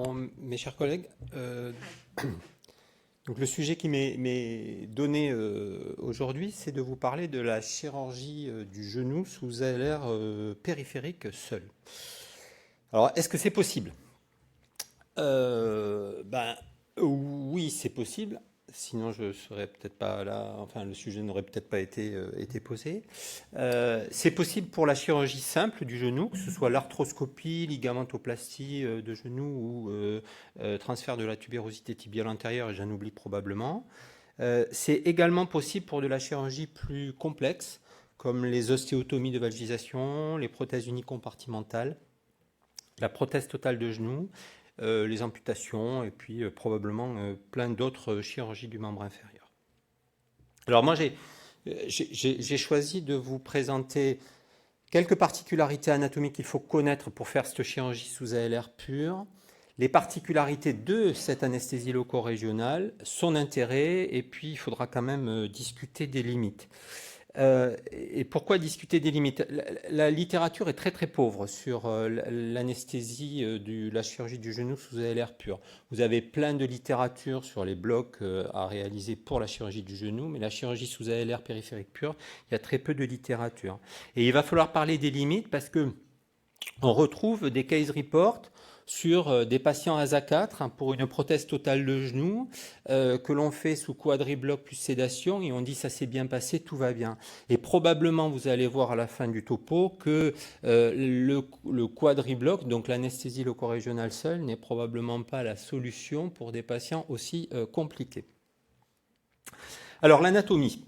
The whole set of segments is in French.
Bon, mes chers collègues, donc le sujet qui m'est donné aujourd'hui, c'est de vous parler de la chirurgie du genou sous ALR périphérique seul. Alors, est-ce que c'est possible? Ben, oui, c'est possible. Sinon, je serais peut-être pas là. Enfin, le sujet n'aurait peut-être pas été posé. C'est possible pour la chirurgie simple du genou, que ce soit l'arthroscopie, ligamentoplastie de genou ou transfert de la tubérosité tibiale antérieure, et j'en oublie probablement. C'est également possible pour de la chirurgie plus complexe, comme les ostéotomies de valgisation, les prothèses unicompartimentales, la prothèse totale de genou, les amputations et puis probablement plein d'autres chirurgies du membre inférieur. Alors moi j'ai choisi de vous présenter quelques particularités anatomiques qu'il faut connaître pour faire cette chirurgie sous ALR pure, les particularités de cette anesthésie loco-régionale, son intérêt, et puis il faudra quand même discuter des limites. Et pourquoi discuter des limites? La littérature est très très pauvre sur l'anesthésie de la chirurgie du genou sous ALR pur. Vous avez plein de littérature sur les blocs à réaliser pour la chirurgie du genou, mais la chirurgie sous ALR périphérique pure, il y a très peu de littérature. Et il va falloir parler des limites parce que on retrouve des case reports sur des patients ASA 4 pour une prothèse totale de genou que l'on fait sous quadribloc plus sédation et on dit ça s'est bien passé, tout va bien. Et probablement vous allez voir à la fin du topo que le quadribloc, donc l'anesthésie loco-régionale seule, n'est probablement pas la solution pour des patients aussi compliqués. Alors l'anatomie.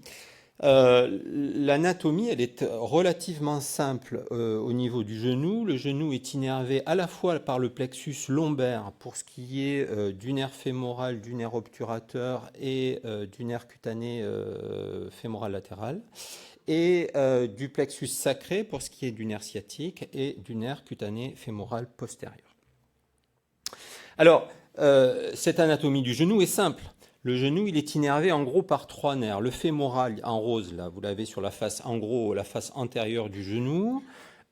L'anatomie, elle est relativement simple au niveau du genou. Le genou est innervé à la fois par le plexus lombaire pour ce qui est du nerf fémoral, du nerf obturateur et du nerf cutané fémoral latéral, et du plexus sacré pour ce qui est du nerf sciatique et du nerf cutané fémoral postérieur. Alors, cette anatomie du genou est simple. Le genou, il est innervé en gros par trois nerfs. Le fémoral en rose, là, vous l'avez sur la face, en gros, la face antérieure du genou.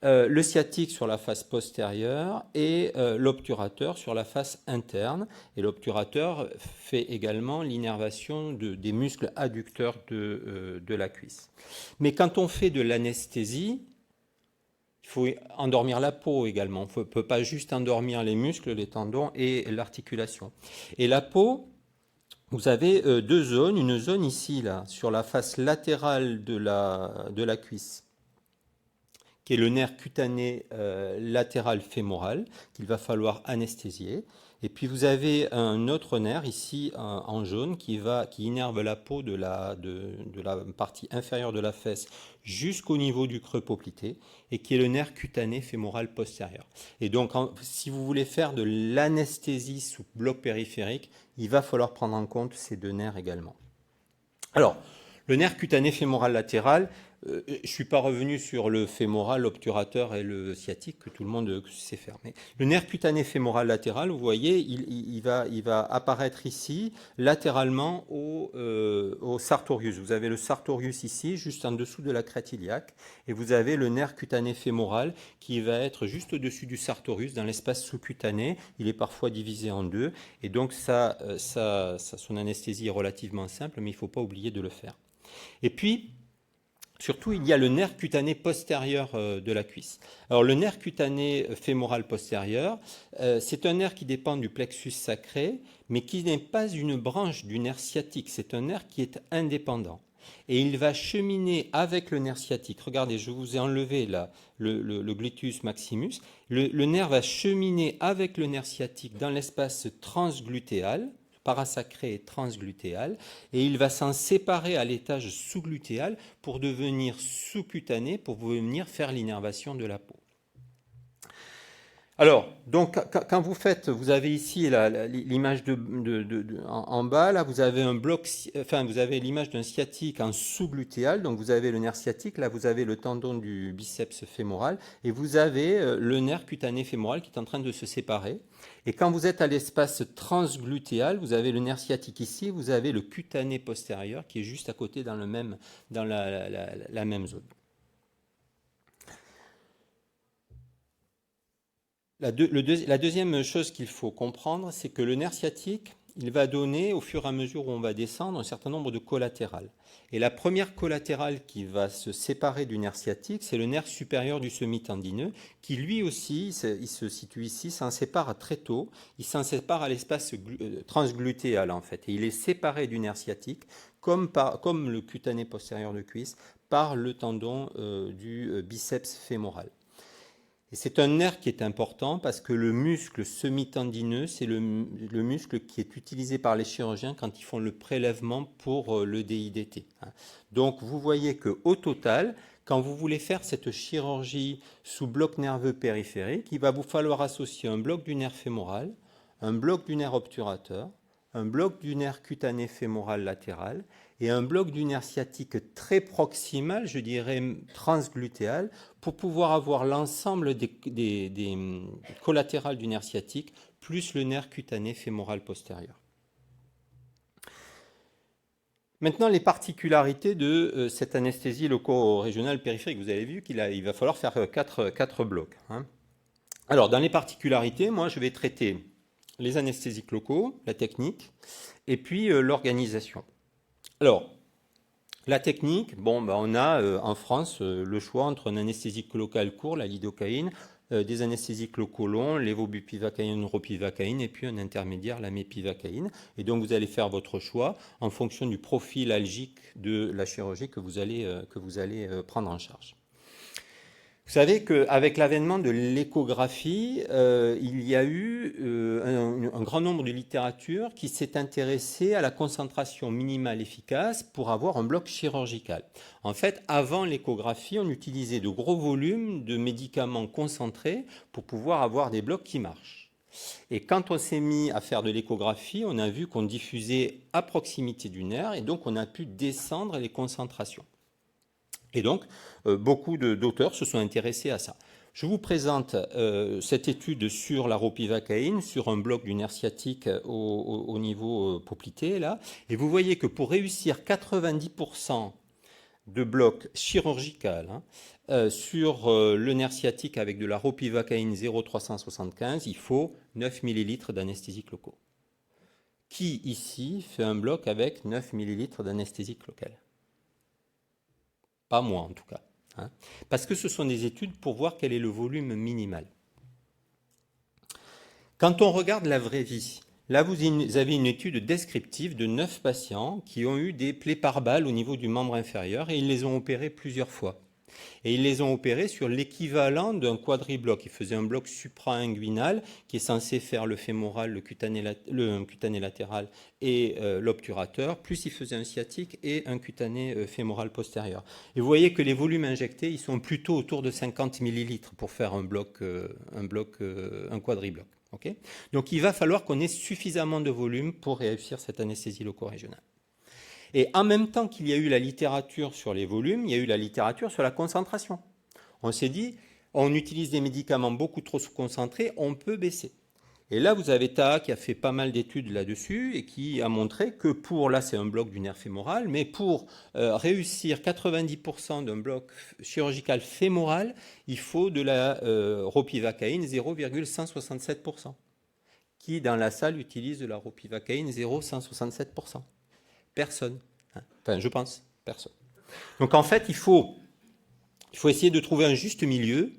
Le sciatique sur la face postérieure et l'obturateur sur la face interne. Et l'obturateur fait également l'innervation des muscles adducteurs de la cuisse. Mais quand on fait de l'anesthésie, il faut endormir la peau également. On ne peut pas juste endormir les muscles, les tendons et l'articulation. Et la peau, vous avez deux zones. Une zone ici, là, sur la face latérale de la cuisse, qui est le nerf cutané latéral fémoral, qu'il va falloir anesthésier. Et puis vous avez un autre nerf ici en jaune qui innerve la peau de la partie inférieure de la fesse jusqu'au niveau du creux poplité et qui est le nerf cutané fémoral postérieur. Et donc si vous voulez faire de l'anesthésie sous bloc périphérique, il va falloir prendre en compte ces deux nerfs également. Alors, le nerf cutané fémoral latéral, je ne suis pas revenu sur le fémoral, l'obturateur et le sciatique, que tout le monde sait faire. Mais le nerf cutané fémoral latéral, vous voyez, il va apparaître ici, latéralement au sartorius. Vous avez le sartorius ici, juste en dessous de la crête iliaque, et vous avez le nerf cutané fémoral qui va être juste au-dessus du sartorius, dans l'espace sous-cutané. Il est parfois divisé en deux, et donc son anesthésie est relativement simple, mais il ne faut pas oublier de le faire. Et puis, surtout, il y a le nerf cutané postérieur de la cuisse. Alors, le nerf cutané fémoral postérieur, c'est un nerf qui dépend du plexus sacré, mais qui n'est pas une branche du nerf sciatique. C'est un nerf qui est indépendant. Et il va cheminer avec le nerf sciatique. Regardez, je vous ai enlevé là le gluteus maximus. Le nerf va cheminer avec le nerf sciatique dans l'espace transglutéal, parasacré et transglutéal, et il va s'en séparer à l'étage sous-glutéal pour devenir sous-cutané, pour venir faire l'innervation de la peau. Alors, donc, quand vous avez ici l'image en bas, là, vous avez un bloc, enfin, vous avez l'image d'un sciatique en sous-glutéal, donc vous avez le nerf sciatique, là, vous avez le tendon du biceps fémoral, et vous avez le nerf cutané fémoral qui est en train de se séparer. Et quand vous êtes à l'espace transglutéal, vous avez le nerf sciatique ici, vous avez le cutané postérieur qui est juste à côté dans la même zone. La deuxième chose qu'il faut comprendre, c'est que le nerf sciatique, il va donner, au fur et à mesure où on va descendre, un certain nombre de collatérales. Et la première collatérale qui va se séparer du nerf sciatique, c'est le nerf supérieur du semi-tendineux, qui lui aussi, il se situe ici, s'en sépare très tôt. Il s'en sépare à l'espace transglutéal, en fait. Et il est séparé du nerf sciatique, comme le cutané postérieur de cuisse, par le tendon du biceps fémoral. Et c'est un nerf qui est important parce que le muscle semi-tendineux, c'est le muscle qui est utilisé par les chirurgiens quand ils font le prélèvement pour le DIDT. Donc vous voyez qu'au total, quand vous voulez faire cette chirurgie sous bloc nerveux périphérique, il va vous falloir associer un bloc du nerf fémoral, un bloc du nerf obturateur, un bloc du nerf cutané fémoral latéral et un bloc du nerf sciatique très proximal, je dirais transglutéal, pour pouvoir avoir l'ensemble des collatérales du nerf sciatique, plus le nerf cutané fémoral postérieur. Maintenant, les particularités de cette anesthésie loco-régionale périphérique. Vous avez vu qu'il va falloir faire quatre blocs. Alors, dans les particularités, moi, je vais traiter les anesthésiques locaux, la technique, et puis l'organisation. Alors, la technique, on a en France le choix entre un anesthésique local court, la lidocaïne, des anesthésiques locaux longs, l'évobupivacaïne, ropivacaïne, et puis un intermédiaire, la mépivacaïne. Et donc vous allez faire votre choix en fonction du profil algique de la chirurgie que vous allez prendre en charge. Vous savez qu'avec l'avènement de l'échographie, il y a eu un grand nombre de littératures qui s'est intéressée à la concentration minimale efficace pour avoir un bloc chirurgical. En fait, avant l'échographie, on utilisait de gros volumes de médicaments concentrés pour pouvoir avoir des blocs qui marchent. Et quand on s'est mis à faire de l'échographie, on a vu qu'on diffusait à proximité du nerf et donc on a pu descendre les concentrations. Et donc, beaucoup d'auteurs se sont intéressés à ça. Je vous présente cette étude sur la ropivacaïne, sur un bloc du nerf sciatique au niveau poplité, là. Et vous voyez que pour réussir 90% de bloc chirurgical sur le nerf sciatique avec de la ropivacaïne 0,375, il faut 9 ml d'anesthésique locaux. Qui, ici, fait un bloc avec 9 ml d'anesthésique locale ? Pas moi en tout cas, parce que ce sont des études pour voir quel est le volume minimal. Quand on regarde la vraie vie, là vous avez une étude descriptive de 9 patients qui ont eu des plaies par balle au niveau du membre inférieur et ils les ont opérés plusieurs fois. Et ils les ont opérés sur l'équivalent d'un quadribloc. Ils faisaient un bloc supra-inguinal qui est censé faire le fémoral, le cutané latéral et l'obturateur, plus ils faisaient un sciatique et un cutané fémoral postérieur. Et vous voyez que les volumes injectés, ils sont plutôt autour de 50 millilitres pour faire un quadribloc. Okay ? Donc il va falloir qu'on ait suffisamment de volume pour réussir cette anesthésie loco-régionale. Et en même temps qu'il y a eu la littérature sur les volumes, il y a eu la littérature sur la concentration. On s'est dit, on utilise des médicaments beaucoup trop concentrés, on peut baisser. Et là, vous avez Taha qui a fait pas mal d'études là-dessus et qui a montré que là c'est un bloc du nerf fémoral, mais pour réussir 90% d'un bloc chirurgical fémoral, il faut de la ropivacaïne 0,167%. Qui dans la salle utilise de la ropivacaïne 0,167%? Personne. Enfin, je pense, personne. Donc en fait, il faut essayer de trouver un juste milieu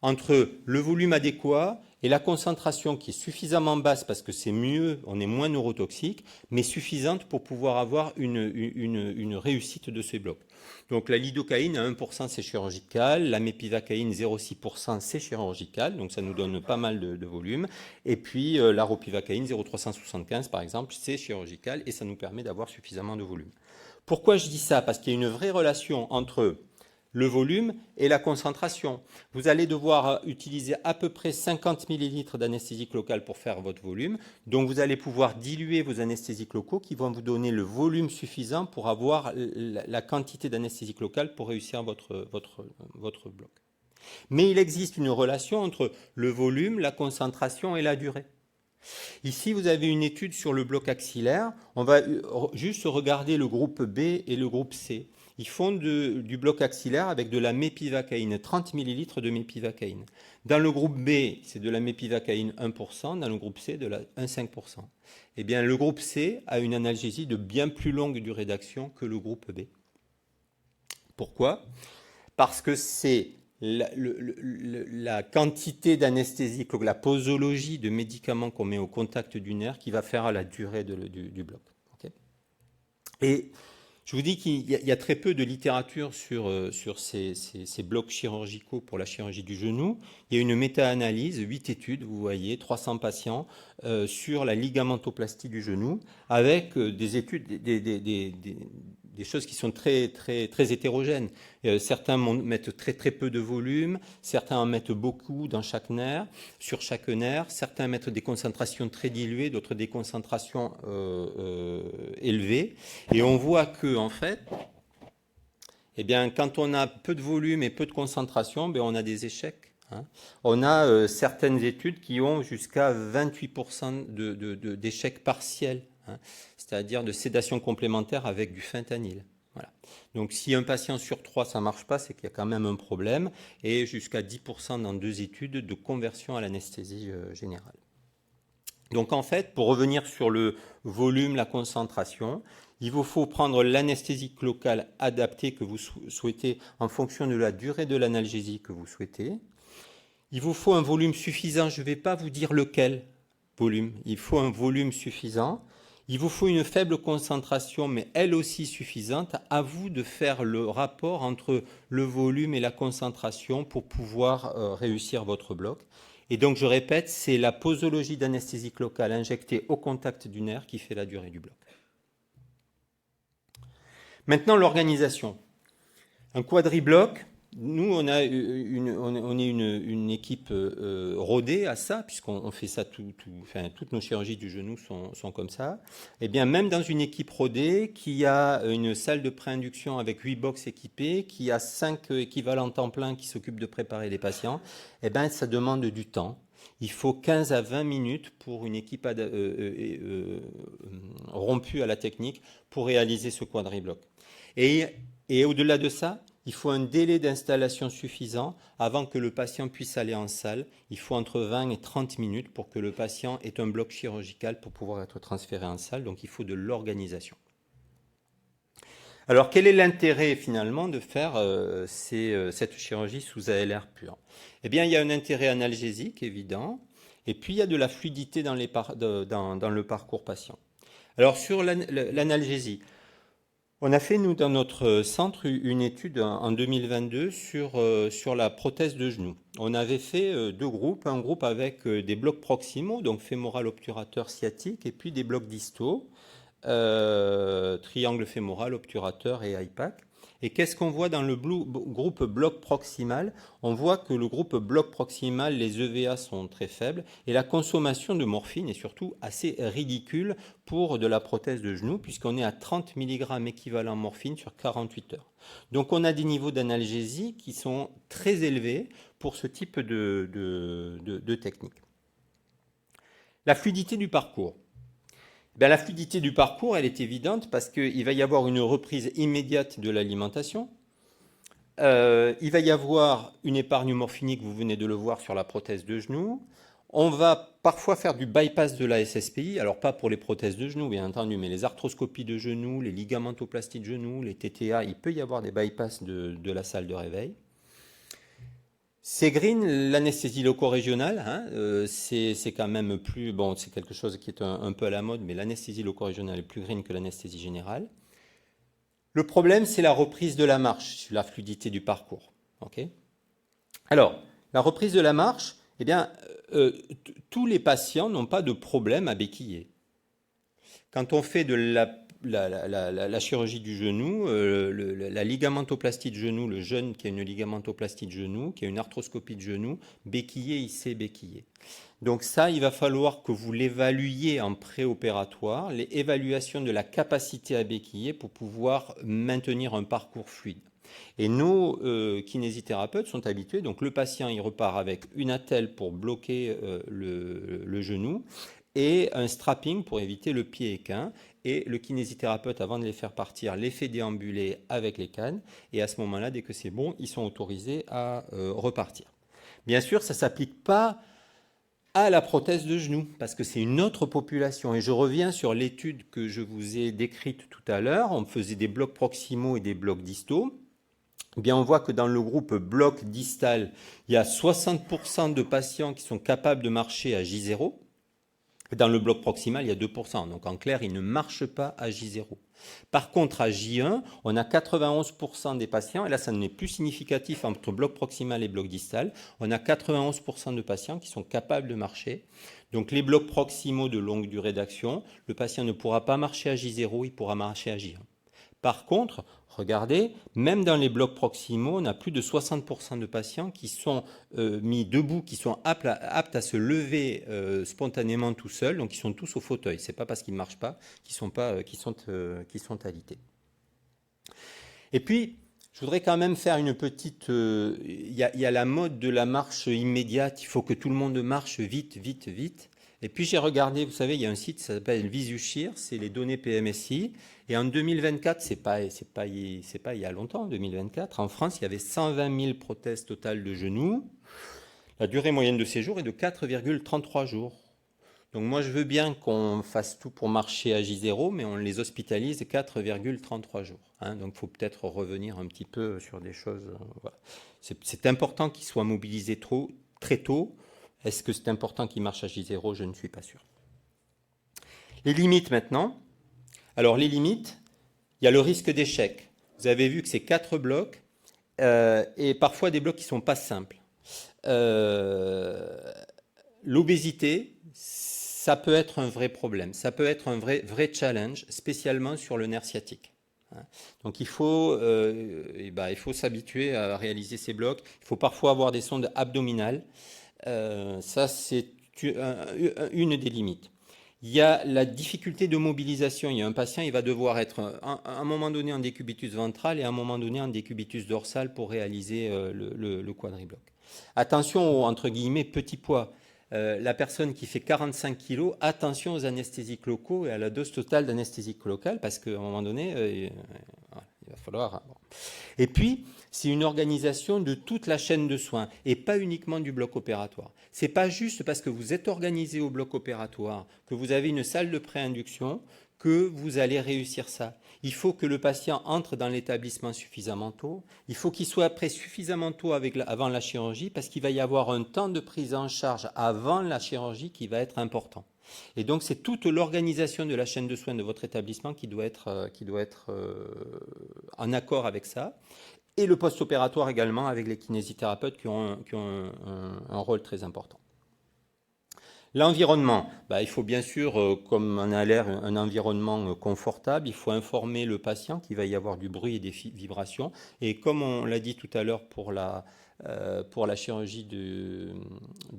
entre le volume adéquat et la concentration qui est suffisamment basse parce que c'est mieux, on est moins neurotoxique, mais suffisante pour pouvoir avoir une réussite de ces blocs. Donc la lidocaïne à 1% c'est chirurgical, la mépivacaïne 0,6% c'est chirurgical, donc ça nous donne pas mal de volume, et puis la ropivacaïne 0,375 par exemple c'est chirurgical et ça nous permet d'avoir suffisamment de volume. Pourquoi je dis ça? Parce qu'il y a une vraie relation entre le volume et la concentration. Vous allez devoir utiliser à peu près 50 ml d'anesthésique locale pour faire votre volume. Donc vous allez pouvoir diluer vos anesthésiques locaux qui vont vous donner le volume suffisant pour avoir la quantité d'anesthésique locale pour réussir votre bloc. Mais il existe une relation entre le volume, la concentration et la durée. Ici, vous avez une étude sur le bloc axillaire. On va juste regarder le groupe B et le groupe C. Ils font du bloc axillaire avec de la mépivacaïne, 30 ml de mépivacaïne. Dans le groupe B, c'est de la mépivacaïne 1%, dans le groupe C, de la 1,5%. Eh bien, le groupe C a une analgésie de bien plus longue durée d'action que le groupe B. Pourquoi? Parce que c'est la quantité d'anesthésie, la posologie de médicaments qu'on met au contact du nerf qui va faire à la durée du bloc. Okay. Et je vous dis qu'il y a très peu de littérature sur ces blocs chirurgicaux pour la chirurgie du genou. Il y a une méta-analyse, 8 études, vous voyez, 300 patients sur la ligamentoplastie du genou, avec des études, des choses qui sont très, très, très hétérogènes. Certains mettent très, très peu de volume, certains en mettent beaucoup dans chaque nerf, sur chaque nerf, certains mettent des concentrations très diluées, d'autres des concentrations élevées. Et on voit que, en fait, eh bien, quand on a peu de volume et peu de concentration, ben, on a des échecs. Hein. On a certaines études qui ont jusqu'à 28% d'échecs partiels, hein, c'est-à-dire de sédation complémentaire avec du fentanyl. Voilà. Donc si un patient sur 3 ça ne marche pas, c'est qu'il y a quand même un problème, et jusqu'à 10% dans 2 études de conversion à l'anesthésie générale. Donc en fait, pour revenir sur le volume, la concentration, il vous faut prendre l'anesthésique locale adaptée que vous souhaitez en fonction de la durée de l'analgésie que vous souhaitez. Il vous faut un volume suffisant, je ne vais pas vous dire lequel volume, il faut un volume suffisant. Il vous faut une faible concentration, mais elle aussi suffisante. À vous de faire le rapport entre le volume et la concentration pour pouvoir réussir votre bloc. Et donc, je répète, c'est la posologie d'anesthésique locale injectée au contact du nerf qui fait la durée du bloc. Maintenant, l'organisation. Un quadribloc, nous, on est une équipe rodée à ça, puisqu'on fait ça toutes nos chirurgies du genou sont comme ça. Et bien, même dans une équipe rodée, qui a une salle de pré-induction avec 8 box équipées, qui a 5 équivalents temps plein qui s'occupent de préparer les patients, et bien, ça demande du temps. Il faut 15 à 20 minutes pour une équipe rompue à la technique pour réaliser ce quadribloc. Et au-delà de ça, il faut un délai d'installation suffisant avant que le patient puisse aller en salle. Il faut entre 20 et 30 minutes pour que le patient ait un bloc chirurgical pour pouvoir être transféré en salle. Donc il faut de l'organisation. Alors quel est l'intérêt finalement de faire cette chirurgie sous ALR pure? Eh bien il y a un intérêt analgésique évident et puis il y a de la fluidité dans le parcours patient. Alors sur l'analgésie, on a fait, nous, dans notre centre, une étude en 2022 sur la prothèse de genou. On avait fait 2 groupes, un groupe avec des blocs proximaux, donc fémoral obturateur sciatique, et puis des blocs distaux, triangle fémoral, obturateur et IPAC. Et qu'est-ce qu'on voit dans le groupe bloc proximal? On voit que le groupe bloc proximal, les EVA sont très faibles et la consommation de morphine est surtout assez ridicule pour de la prothèse de genou puisqu'on est à 30 mg équivalent morphine sur 48 heures. Donc on a des niveaux d'analgésie qui sont très élevés pour ce type de technique. La fluidité du parcours. Ben, la fluidité du parcours, elle est évidente parce qu'il va y avoir une reprise immédiate de l'alimentation. Il va y avoir une épargne morphinique, vous venez de le voir sur la prothèse de genou. On va parfois faire du bypass de la SSPI, alors pas pour les prothèses de genou, bien entendu, mais les arthroscopies de genou, les ligamentoplasties de genou, les TTA, il peut y avoir des bypass de la salle de réveil. C'est green, l'anesthésie loco-régionale, hein, c'est quand même plus, bon, c'est quelque chose qui est un peu à la mode, mais l'anesthésie loco-régionale est plus green que l'anesthésie générale. Le problème, c'est la reprise de la marche, la fluidité du parcours. Okay. Alors, la reprise de la marche, eh bien, tous les patients n'ont pas de problème à béquiller. Quand on fait de la chirurgie du genou, la ligamentoplastie de genou, le jeune qui a une ligamentoplastie de genou, qui a une arthroscopie de genou, béquiller, il sait béquiller. Donc ça, il va falloir que vous l'évaluiez en préopératoire, l'évaluation de la capacité à béquiller pour pouvoir maintenir un parcours fluide. Et nos kinésithérapeutes sont habitués, donc le patient il repart avec une attelle pour bloquer le genou, et un strapping pour éviter le pied équin. Et le kinésithérapeute, avant de les faire partir, les fait déambuler avec les cannes. Et à ce moment-là, dès que c'est bon, ils sont autorisés à repartir. Bien sûr, ça ne s'applique pas à la prothèse de genou, parce que c'est une autre population. Et je reviens sur l'étude que je vous ai décrite tout à l'heure. On faisait des blocs proximaux et des blocs distaux. Eh bien, on voit que dans le groupe bloc distal, il y a 60% de patients qui sont capables de marcher à J0. Et dans le bloc proximal, il y a 2%. Donc en clair, ils ne marchent pas à J0. Par contre, à J1, on a 91% des patients, et là, ça n'est plus significatif entre bloc proximal et bloc distal, on a 91% de patients qui sont capables de marcher. Donc les blocs proximaux de longue durée d'action, le patient ne pourra pas marcher à J0, il pourra marcher à J1. Par contre, regardez, même dans les blocs proximaux, on a plus de 60% de patients qui sont mis debout, qui sont aptes à se lever spontanément tout seuls, donc ils sont tous au fauteuil. Ce n'est pas parce qu'ils ne marchent pas qu'ils sont alités. Et puis, je voudrais quand même faire une petite... Il y a la mode de la marche immédiate, il faut que tout le monde marche vite, vite, vite. Et puis j'ai regardé, vous savez, il y a un site, ça s'appelle Visushir, c'est les données PMSI. Et en 2024, c'est pas il y a longtemps, en 2024, en France, il y avait 120 000 prothèses totales de genoux. La durée moyenne de séjour est de 4,33 jours. Donc moi, je veux bien qu'on fasse tout pour marcher à J0, mais on les hospitalise 4,33 jours. Hein. Donc il faut peut-être revenir un petit peu sur des choses. Voilà. C'est important qu'ils soient mobilisés très tôt. Est-ce que c'est important qu'ils marchent à J0? Je ne suis pas sûr. Les limites maintenant. Alors les limites, il y a le risque d'échec. Vous avez vu que c'est 4 blocs et parfois des blocs qui ne sont pas simples. L'obésité, ça peut être un vrai problème. Ça peut être un vrai challenge, spécialement sur le nerf sciatique. Donc il faut s'habituer à réaliser ces blocs. Il faut parfois avoir des sondes abdominales. Ça, c'est une des limites. Il y a la difficulté de mobilisation. Il y a un patient, il va devoir être à un moment donné en décubitus ventral et à un moment donné en décubitus dorsal pour réaliser le quadribloc. Attention aux, entre guillemets, petits poids. La personne qui fait 45 kg, attention aux anesthésiques locaux et à la dose totale d'anesthésique locale parce qu'à un moment donné, il va falloir... Bon. Et puis, c'est une organisation de toute la chaîne de soins et pas uniquement du bloc opératoire. Ce n'est pas juste parce que vous êtes organisé au bloc opératoire, que vous avez une salle de pré-induction, que vous allez réussir ça. Il faut que le patient entre dans l'établissement suffisamment tôt. Il faut qu'il soit prêt suffisamment tôt avant la chirurgie parce qu'il va y avoir un temps de prise en charge avant la chirurgie qui va être important. Et donc, c'est toute l'organisation de la chaîne de soins de votre établissement qui doit être en accord avec ça. Et le post-opératoire également avec les kinésithérapeutes qui ont un rôle très important. L'environnement, il faut bien sûr, comme on a l'air, un environnement confortable. Il faut informer le patient qu'il va y avoir du bruit et des vibrations. Et comme on l'a dit tout à l'heure pour la chirurgie de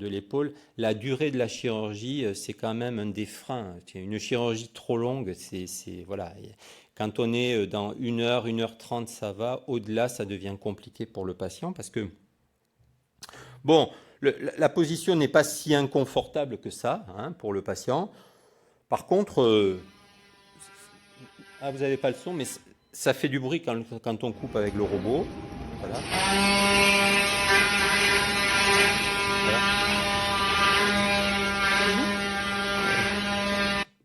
l'épaule, la durée de la chirurgie, c'est quand même un des freins. Une chirurgie trop longue, voilà. Quand on est dans 1 heure, 1h30, ça va. Au-delà, ça devient compliqué pour le patient parce que, bon, la position n'est pas si inconfortable que ça pour le patient. Par contre, vous n'avez pas le son, mais ça fait du bruit quand on coupe avec le robot. Voilà.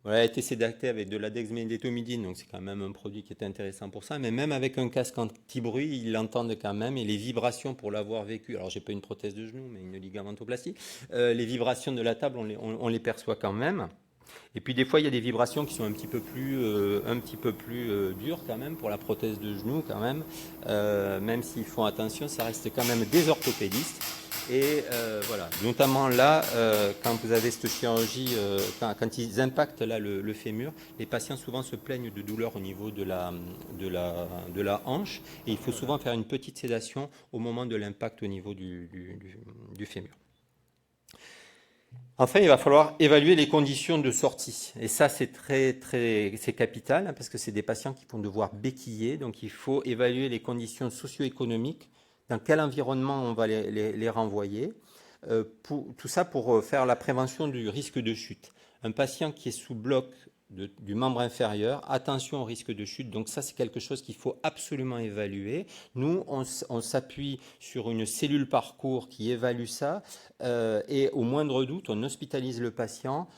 Voilà, a été sédaté avec de la dexmédetomidine, donc c'est quand même un produit qui est intéressant pour ça. Mais même avec un casque anti-bruit, ils l'entendent quand même. Et les vibrations, pour l'avoir vécu, alors j'ai pas une prothèse de genou, mais une ligamentoplastie, les vibrations de la table, on les perçoit quand même. Et puis des fois, il y a des vibrations qui sont un petit peu plus dures quand même pour la prothèse de genou quand même. Même s'ils font attention, ça reste quand même des orthopédistes. Et voilà, notamment là, quand vous avez cette chirurgie, quand ils impactent là le fémur, les patients souvent se plaignent de douleurs au niveau de la hanche. Et il faut souvent faire une petite sédation au moment de l'impact au niveau du fémur. Enfin, il va falloir évaluer les conditions de sortie. Et ça, c'est c'est capital, parce que c'est des patients qui vont devoir béquiller. Donc, il faut évaluer les conditions socio-économiques, dans quel environnement on va les renvoyer. Tout ça pour faire la prévention du risque de chute. Un patient qui est sous bloc du membre inférieur, attention au risque de chute. Donc ça, c'est quelque chose qu'il faut absolument évaluer. Nous, on s'appuie sur une cellule parcours qui évalue ça et au moindre doute, on hospitalise le patient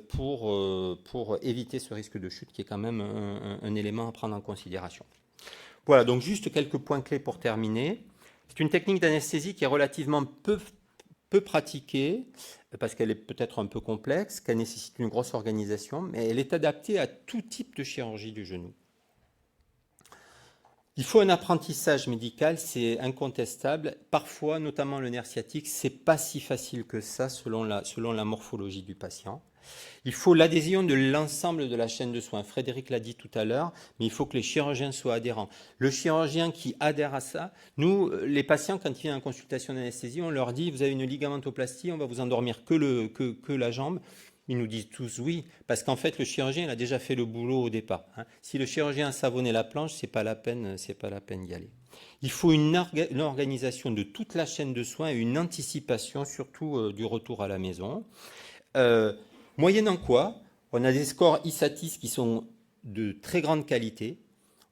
pour éviter ce risque de chute qui est quand même un élément à prendre en considération. Voilà, donc juste quelques points clés pour terminer. C'est une technique d'anesthésie qui est relativement peu pratiquée, parce qu'elle est peut-être un peu complexe, qu'elle nécessite une grosse organisation, mais elle est adaptée à tout type de chirurgie du genou. Il faut un apprentissage médical, c'est incontestable. Parfois, notamment le nerf sciatique, c'est pas si facile que ça selon la morphologie du patient. Il faut l'adhésion de l'ensemble de la chaîne de soins. Frédéric l'a dit tout à l'heure, mais il faut que les chirurgiens soient adhérents. Le chirurgien qui adhère à ça, nous, les patients, quand ils viennent en consultation d'anesthésie, on leur dit, vous avez une ligamentoplastie, on va vous endormir que la jambe. Ils nous disent tous oui, parce qu'en fait, le chirurgien il a déjà fait le boulot au départ. Si le chirurgien a savonné la planche, c'est pas la peine d'y aller. Il faut une organisation de toute la chaîne de soins et une anticipation, surtout du retour à la maison. Moyennant quoi, on a des scores ISATIS qui sont de très grande qualité.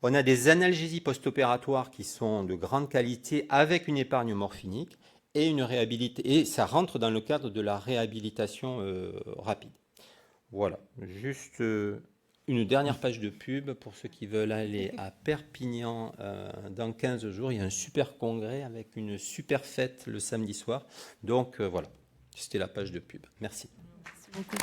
On a des analgésies post-opératoires qui sont de grande qualité avec une épargne morphinique et une réhabilitation. Et ça rentre dans le cadre de la réhabilitation rapide. Voilà, juste une dernière page de pub pour ceux qui veulent aller à Perpignan dans 15 jours. Il y a un super congrès avec une super fête le samedi soir. Donc voilà, c'était la page de pub. Merci. Merci beaucoup.